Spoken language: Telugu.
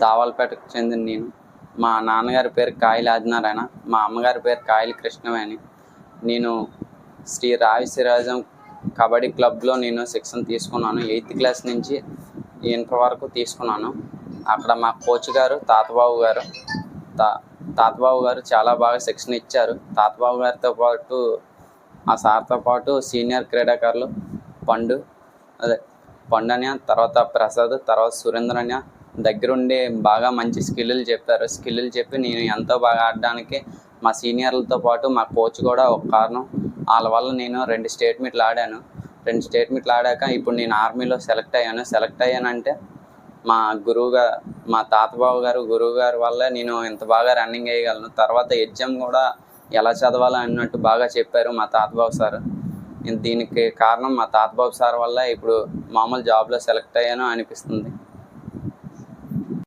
దావాలపేటకు చెందిన నేను. మా నాన్నగారి పేరు కాయల ఆదినారాయణ, మా అమ్మగారి పేరు కాయల కృష్ణవేణి. నేను శ్రీ రావి సిరాజం కబడ్డీ క్లబ్లో నేను శిక్షణ తీసుకున్నాను. 8th క్లాస్ నుంచి ఇంటర్ వరకు తీసుకున్నాను. అక్కడ మా కోచ్ గారు తాతబాబు గారు చాలా బాగా శిక్షణ ఇచ్చారు. తాతబాబు గారితో పాటు ఆ సార్తో పాటు సీనియర్ క్రీడాకారులు పండు అన్య, తర్వాత ప్రసాద్, తర్వాత సురేంద్ర అన్య దగ్గరుండి బాగా మంచి స్కిల్లులు చెప్పి నేను ఎంతో బాగా ఆడడానికి మా సీనియర్లతో పాటు మా కోచ్ కూడా ఒక కారణం. వాళ్ళ వల్ల నేను 2 స్టేట్ మీట్లు ఆడాను. 2 స్టేట్ మీట్లు ఆడాక ఇప్పుడు నేను ఆర్మీలో సెలెక్ట్ అయ్యానంటే మా తాతబాబు గారు గురువు గారి వల్ల నేను ఇంత బాగా రన్నింగ్ వేయగలను. తర్వాత ఎగ్జామ్ కూడా ఎలా చదవాలా అన్నట్టు బాగా చెప్పారు మా తాతబాబు సార్. దీనికి కారణం మా తాతబాబు సార్ వల్ల ఇప్పుడు మామూలు జాబ్లో సెలెక్ట్ అయ్యాను అనిపిస్తుంది.